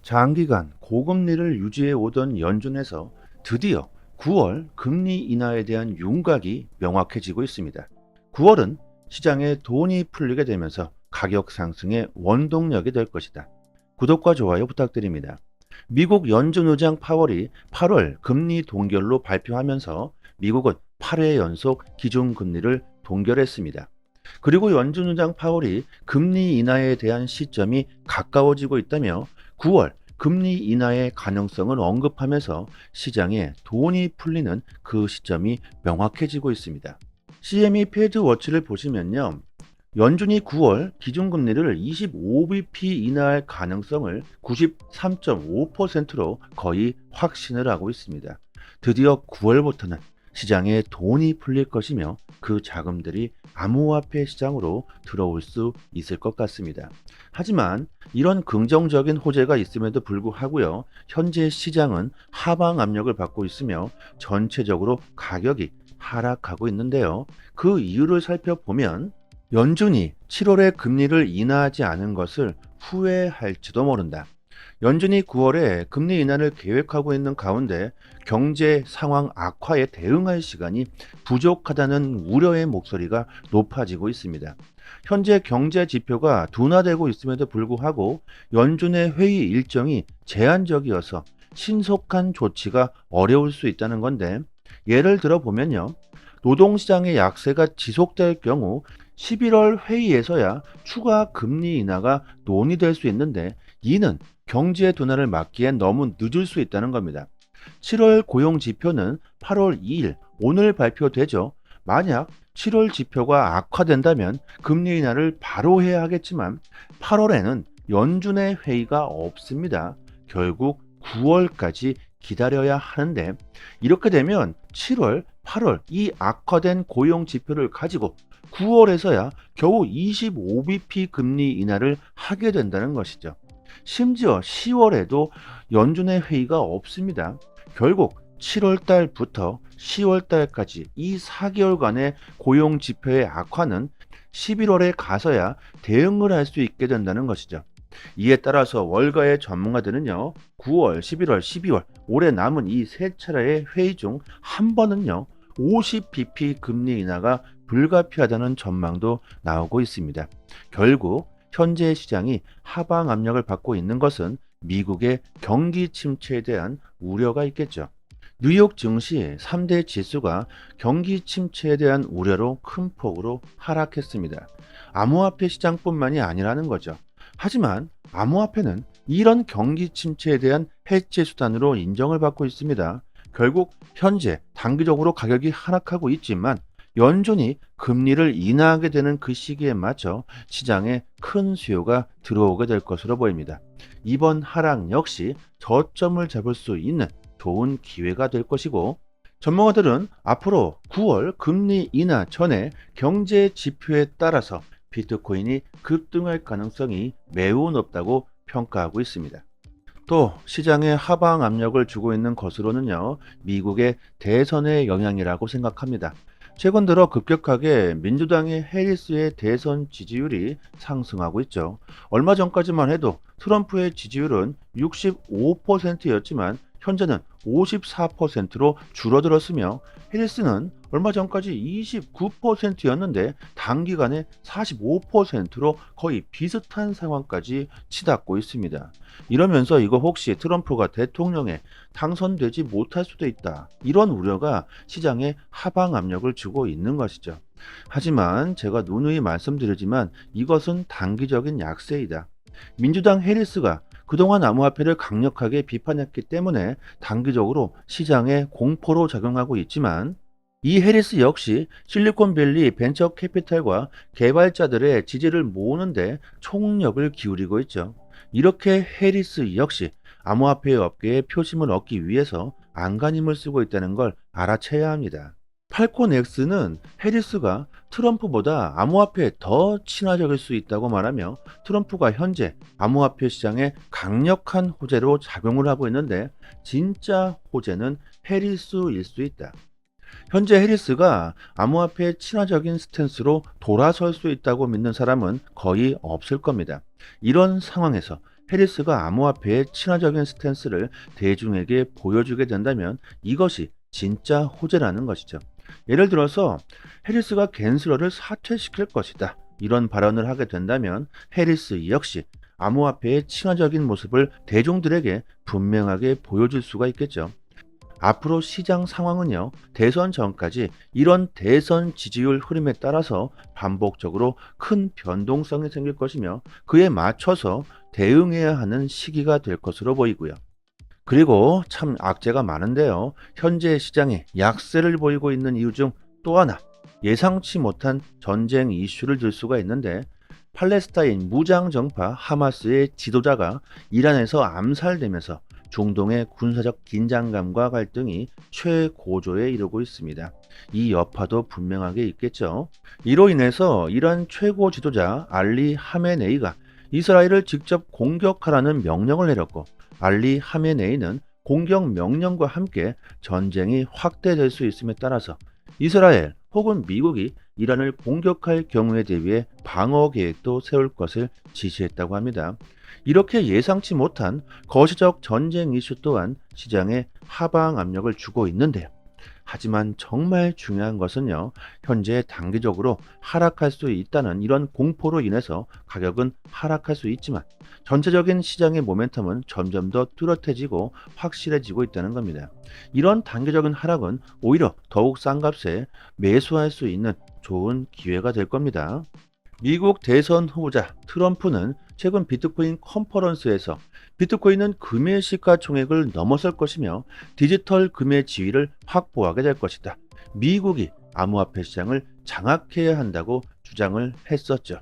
장기간 고금리를 유지해 오던 연준에서 드디어 9월 금리 인하에 대한 윤곽이 명확해지고 있습니다. 9월은 시장에 돈이 풀리게 되면서 가격 상승의 원동력이 될 것이다. 구독과 좋아요 부탁드립니다. 미국 연준 의장 파월이 8월 금리 동결로 발표하면서 미국은 8회 연속 기준금리를 동결했습니다. 그리고 연준 의장 파월이 금리 인하에 대한 시점이 가까워지고 있다며 9월 금리 인하의 가능성을 언급하면서 시장에 돈이 풀리는 그 시점이 명확해지고 있습니다. CME 패드워치를 보시면요. 연준이 9월 기준금리를 25bp 인하할 가능성을 93.5%로 거의 확신을 하고 있습니다. 드디어 9월부터는 시장에 돈이 풀릴 것이며 그 자금들이 암호화폐 시장으로 들어올 수 있을 것 같습니다. 하지만 이런 긍정적인 호재가 있음에도 불구하고요, 현재 시장은 하방 압력을 받고 있으며 전체적으로 가격이 하락하고 있는데요. 그 이유를 살펴보면 연준이 7월에 금리를 인하하지 않은 것을 후회할지도 모른다. 연준이 9월에 금리 인하를 계획하고 있는 가운데 경제 상황 악화에 대응할 시간이 부족하다는 우려의 목소리가 높아지고 있습니다. 현재 경제 지표가 둔화되고 있음에도 불구하고 연준의 회의 일정이 제한적이어서 신속한 조치가 어려울 수 있다는 건데, 예를 들어 보면요. 노동시장의 약세가 지속될 경우 11월 회의에서야 추가 금리 인하가 논의될 수 있는데, 이는 경제 둔화를 막기엔 너무 늦을 수 있다는 겁니다. 7월 고용 지표는 8월 2일 오늘 발표되죠. 만약 7월 지표가 악화된다면 금리 인하를 바로 해야 하겠지만 8월에는 연준의 회의가 없습니다. 결국 9월까지 기다려야 하는데, 이렇게 되면 7월, 8월 이 악화된 고용 지표를 가지고 9월에서야 겨우 25bp 금리 인하를 하게 된다는 것이죠. 심지어 10월에도 연준의 회의가 없습니다. 결국 7월 달부터 10월 달까지 이 4개월간의 고용 지표의 악화는 11월에 가서야 대응을 할 수 있게 된다는 것이죠. 이에 따라서 월가의 전문가들은요, 9월, 11월, 12월 올해 남은 이 세 차례의 회의 중 한 번은요, 50bp 금리 인하가 불가피하다는 전망도 나오고 있습니다. 결국 현재 시장이 하방 압력을 받고 있는 것은 미국의 경기 침체에 대한 우려가 있겠죠. 뉴욕 증시 3대 지수가 경기 침체에 대한 우려로 큰 폭으로 하락했습니다. 암호화폐 시장뿐만이 아니라는 거죠. 하지만 암호화폐는 이런 경기 침체에 대한 해지 수단으로 인정을 받고 있습니다. 결국 현재 단기적으로 가격이 하락하고 있지만 연준이 금리를 인하하게 되는 그 시기에 맞춰 시장에 큰 수요가 들어오게 될 것으로 보입니다. 이번 하락 역시 저점을 잡을 수 있는 좋은 기회가 될 것이고, 전문가들은 앞으로 9월 금리 인하 전에 경제 지표에 따라서 비트코인이 급등할 가능성이 매우 높다고 평가하고 있습니다. 또 시장에 하방 압력을 주고 있는 것으로는요, 미국의 대선의 영향이라고 생각합니다. 최근 들어 급격하게 민주당의 해리스의 대선 지지율이 상승하고 있죠. 얼마 전까지만 해도 트럼프의 지지율은 65%였지만 현재는 54%로 줄어들었으며, 해리스는 얼마 전까지 29%였는데 단기간에 45%로 거의 비슷한 상황까지 치닫고 있습니다. 이러면서 이거 혹시 트럼프가 대통령에 당선되지 못할 수도 있다, 이런 우려가 시장에 하방 압력을 주고 있는 것이죠. 하지만 제가 누누이 말씀드리지만 이것은 단기적인 약세이다. 민주당 해리스가 그동안 암호화폐를 강력하게 비판했기 때문에 단기적으로 시장에 공포로 작용하고 있지만, 이 해리스 역시 실리콘밸리 벤처 캐피탈과 개발자들의 지지를 모으는데 총력을 기울이고 있죠. 이렇게 해리스 역시 암호화폐 업계의 표심을 얻기 위해서 안간힘을 쓰고 있다는 걸 알아채야 합니다. 팔콘X는 해리스가 트럼프보다 암호화폐에 더 친화적일 수 있다고 말하며 트럼프가 현재 암호화폐 시장에 강력한 호재로 작용을 하고 있는데, 진짜 호재는 해리스일 수 있다. 현재 해리스가 암호화폐 친화적인 스탠스로 돌아설 수 있다고 믿는 사람은 거의 없을 겁니다. 이런 상황에서 해리스가 암호화폐의 친화적인 스탠스를 대중에게 보여주게 된다면 이것이 진짜 호재라는 것이죠. 예를 들어서 해리스가 갠슬러를 사퇴시킬 것이다, 이런 발언을 하게 된다면 해리스 역시 암호화폐의 친화적인 모습을 대중들에게 분명하게 보여줄 수가 있겠죠. 앞으로 시장 상황은요, 대선 전까지 이런 대선 지지율 흐름에 따라서 반복적으로 큰 변동성이 생길 것이며 그에 맞춰서 대응해야 하는 시기가 될 것으로 보이고요. 그리고 참 악재가 많은데요. 현재 시장에 약세를 보이고 있는 이유 중 또 하나, 예상치 못한 전쟁 이슈를 들 수가 있는데, 팔레스타인 무장정파 하마스의 지도자가 이란에서 암살되면서 중동의 군사적 긴장감과 갈등이 최고조에 이르고 있습니다. 이 여파도 분명하게 있겠죠. 이로 인해서 이란 최고 지도자 알리 하메네이가 이스라엘을 직접 공격하라는 명령을 내렸고, 알리 하메네이는 공격 명령과 함께 전쟁이 확대될 수 있음에 따라서 이스라엘 혹은 미국이 이란을 공격할 경우에 대비해 방어 계획도 세울 것을 지시했다고 합니다. 이렇게 예상치 못한 거시적 전쟁 이슈 또한 시장에 하방 압력을 주고 있는데요. 하지만 정말 중요한 것은요, 현재 단기적으로 하락할 수 있다는 이런 공포로 인해서 가격은 하락할 수 있지만 전체적인 시장의 모멘텀은 점점 더 뚜렷해지고 확실해지고 있다는 겁니다. 이런 단기적인 하락은 오히려 더욱 싼 값에 매수할 수 있는 좋은 기회가 될 겁니다. 미국 대선 후보자 트럼프는 최근 비트코인 컨퍼런스에서 비트코인은 금의 시가총액을 넘어설 것이며 디지털 금의 지위를 확보하게 될 것이다, 미국이 암호화폐 시장을 장악해야 한다고 주장을 했었죠.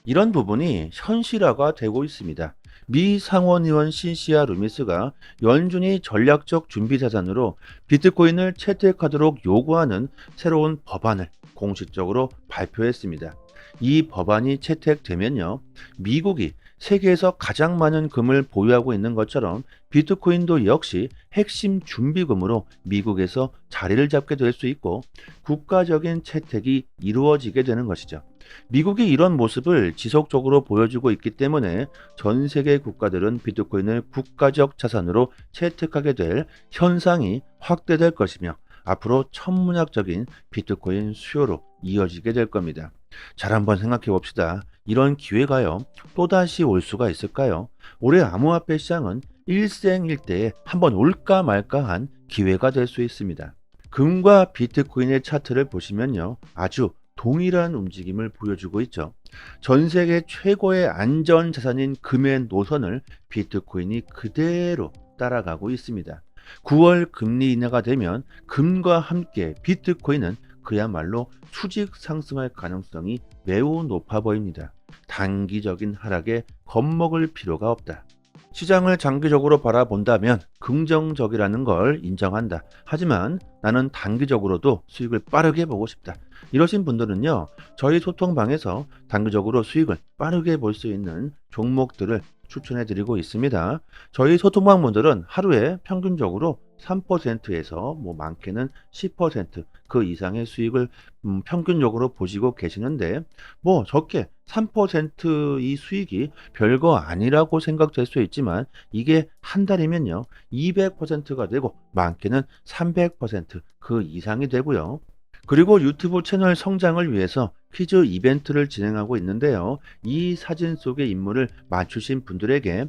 이런 부분이 현실화가 되고 있습니다. 미 상원의원 신시아 루미스가 연준이 전략적 준비자산으로 비트코인을 채택하도록 요구하는 새로운 법안을 공식적으로 발표했습니다. 이 법안이 채택되면요, 미국이 세계에서 가장 많은 금을 보유하고 있는 것처럼 비트코인도 역시 핵심 준비금으로 미국에서 자리를 잡게 될 수 있고 국가적인 채택이 이루어지게 되는 것이죠. 미국이 이런 모습을 지속적으로 보여주고 있기 때문에 전 세계 국가들은 비트코인을 국가적 자산으로 채택하게 될 현상이 확대될 것이며 앞으로 천문학적인 비트코인 수요로 이어지게 될 겁니다. 잘 한번 생각해 봅시다. 이런 기회가요, 또다시 올 수가 있을까요? 올해 암호화폐 시장은 일생일대에 한번 올까 말까한 기회가 될 수 있습니다. 금과 비트코인의 차트를 보시면요, 아주 동일한 움직임을 보여주고 있죠. 전 세계 최고의 안전 자산인 금의 노선을 비트코인이 그대로 따라가고 있습니다. 9월 금리 인하가 되면 금과 함께 비트코인은 그야말로 수직 상승할 가능성이 매우 높아 보입니다. 단기적인 하락에 겁먹을 필요가 없다. 시장을 장기적으로 바라본다면 긍정적이라는 걸 인정한다. 하지만 나는 단기적으로도 수익을 빠르게 보고 싶다, 이러신 분들은요, 저희 소통방에서 단기적으로 수익을 빠르게 볼 수 있는 종목들을 추천해 드리고 있습니다. 저희 소통방 분들은 하루에 평균적으로 3%에서 많게는 10% 이상의 수익을 평균적으로 보시고 계시는데, 적게 3% 수익이 별거 아니라고 생각될 수 있지만 이게 한 달이면요 200%가 되고 많게는 300% 이상이 되고요. 그리고 유튜브 채널 성장을 위해서 퀴즈 이벤트를 진행하고 있는데요. 이 사진 속의 인물을 맞추신 분들에게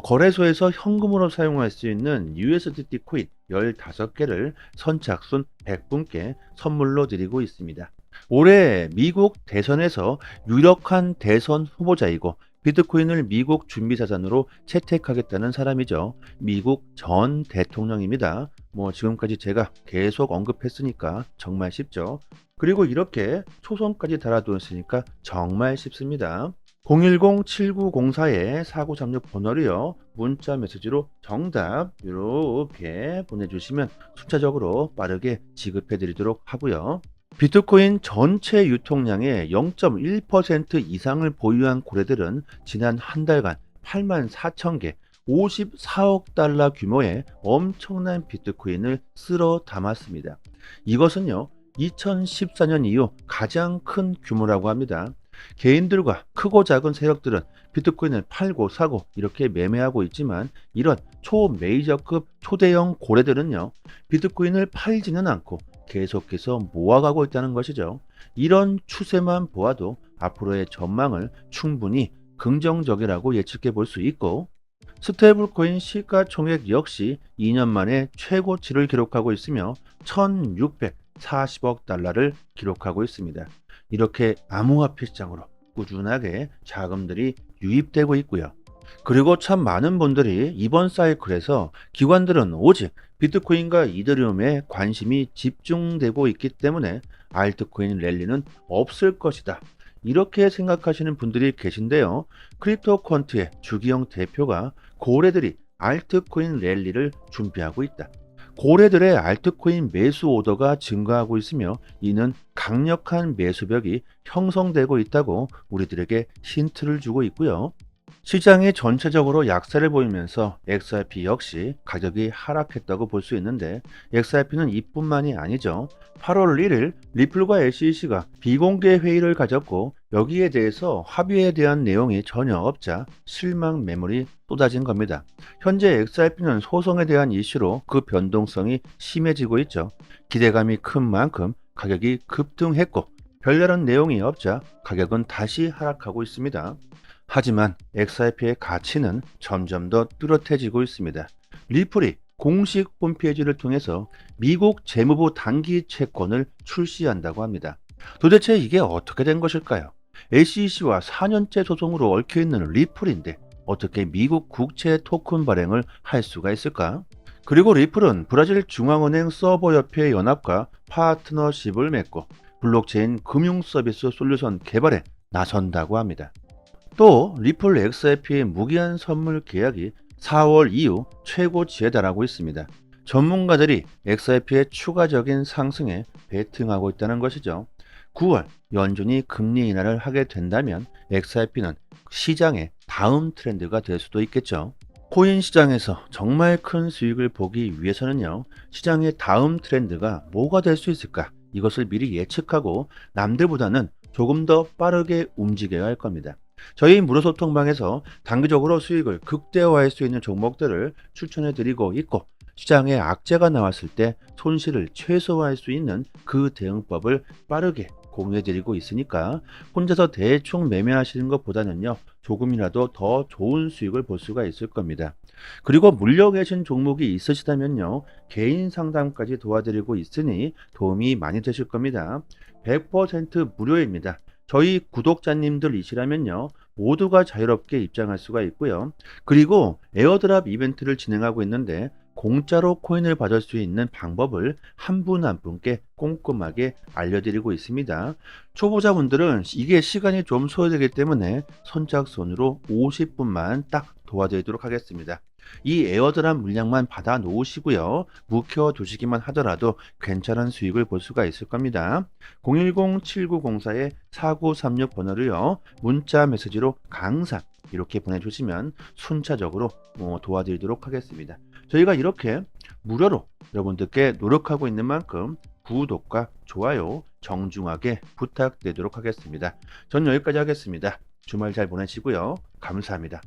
거래소에서 현금으로 사용할 수 있는 USDT 코인 15개를 선착순 100분께 선물로 드리고 있습니다. 올해 미국 대선에서 유력한 대선 후보자이고 비트코인을 미국 준비자산으로 채택하겠다는 사람이죠. 미국 전 대통령입니다. 지금까지 제가 계속 언급했으니까 정말 쉽죠. 그리고 이렇게 초성까지 달아두었으니까 정말 쉽습니다. 010-7904-4936 번호로요, 문자 메시지로 정답 이렇게 보내주시면 순차적으로 빠르게 지급해 드리도록 하고요. 비트코인 전체 유통량의 0.1% 이상을 보유한 고래들은 지난 한 달간 84,000개 54억 달러 규모의 엄청난 비트코인을 쓸어 담았습니다. 이것은요 2014년 이후 가장 큰 규모라고 합니다. 개인들과 크고 작은 세력들은 비트코인을 팔고 사고 이렇게 매매하고 있지만 이런 초메이저급 초대형 고래들은요, 비트코인을 팔지는 않고 계속해서 모아가고 있다는 것이죠. 이런 추세만 보아도 앞으로의 전망을 충분히 긍정적이라고 예측해 볼 수 있고, 스테이블코인 시가총액 역시 2년 만에 최고치를 기록하고 있으며 1640억 달러를 기록하고 있습니다. 이렇게 암호화폐 시장으로 꾸준하게 자금들이 유입되고 있고요. 그리고 참 많은 분들이 이번 사이클에서 기관들은 오직 비트코인과 이더리움에 관심이 집중되고 있기 때문에 알트코인 랠리는 없을 것이다, 이렇게 생각하시는 분들이 계신데요. 크립토컨트의 주기영 대표가 고래들이 알트코인 랠리를 준비하고 있다, 고래들의 알트코인 매수 오더가 증가하고 있으며 이는 강력한 매수벽이 형성되고 있다고 우리들에게 힌트를 주고 있고요. 시장이 전체적으로 약세를 보이면서 XRP 역시 가격이 하락했다고 볼 수 있는데, XRP는 이뿐만이 아니죠. 8월 1일 리플과 SEC가 비공개 회의를 가졌고 여기에 대해서 합의에 대한 내용이 전혀 없자 실망 매물이 쏟아진 겁니다. 현재 XRP는 소송에 대한 이슈로 그 변동성이 심해지고 있죠. 기대감이 큰 만큼 가격이 급등했고 별다른 내용이 없자 가격은 다시 하락하고 있습니다. 하지만 XRP의 가치는 점점 더 뚜렷해지고 있습니다. 리플이 공식 홈페이지를 통해서 미국 재무부 단기 채권을 출시한다고 합니다. 도대체 이게 어떻게 된 것일까요? SEC와 4년째 소송으로 얽혀있는 리플인데 어떻게 미국 국채 토큰 발행을 할 수가 있을까? 그리고 리플은 브라질 중앙은행 서버협회 연합과 파트너십을 맺고 블록체인 금융 서비스 솔루션 개발에 나선다고 합니다. 또 리플 XRP의 무기한 선물 계약이 4월 이후 최고치에 달하고 있습니다. 전문가들이 XRP의 추가적인 상승에 베팅하고 있다는 것이죠. 9월 연준이 금리 인하를 하게 된다면 XRP는 시장의 다음 트렌드가 될 수도 있겠죠. 코인 시장에서 정말 큰 수익을 보기 위해서는요, 시장의 다음 트렌드가 뭐가 될 수 있을까? 이것을 미리 예측하고 남들보다는 조금 더 빠르게 움직여야 할 겁니다. 저희 무료소통방에서 단기적으로 수익을 극대화할 수 있는 종목들을 추천해 드리고 있고, 시장에 악재가 나왔을 때 손실을 최소화할 수 있는 그 대응법을 빠르게 공유해 드리고 있으니까 혼자서 대충 매매하시는 것보다는요, 조금이라도 더 좋은 수익을 볼 수가 있을 겁니다. 그리고 물려 계신 종목이 있으시다면요, 개인 상담까지 도와드리고 있으니 도움이 많이 되실 겁니다. 100% 무료입니다. 저희 구독자님들이시라면요, 모두가 자유롭게 입장할 수가 있고요. 그리고 에어드랍 이벤트를 진행하고 있는데 공짜로 코인을 받을 수 있는 방법을 한 분 한 분께 꼼꼼하게 알려드리고 있습니다. 초보자분들은 이게 시간이 좀 소요되기 때문에 선착순으로 50분만 딱 도와드리도록 하겠습니다. 이 에어드랍 물량만 받아 놓으시고요, 묵혀 두시기만 하더라도 괜찮은 수익을 볼 수가 있을 겁니다. 010-7904-4936 번호로요, 문자 메시지로 강사 이렇게 보내주시면 순차적으로 도와드리도록 하겠습니다. 저희가 이렇게 무료로 여러분들께 노력하고 있는 만큼 구독과 좋아요 정중하게 부탁드리도록 하겠습니다. 전 여기까지 하겠습니다. 주말 잘 보내시고요. 감사합니다.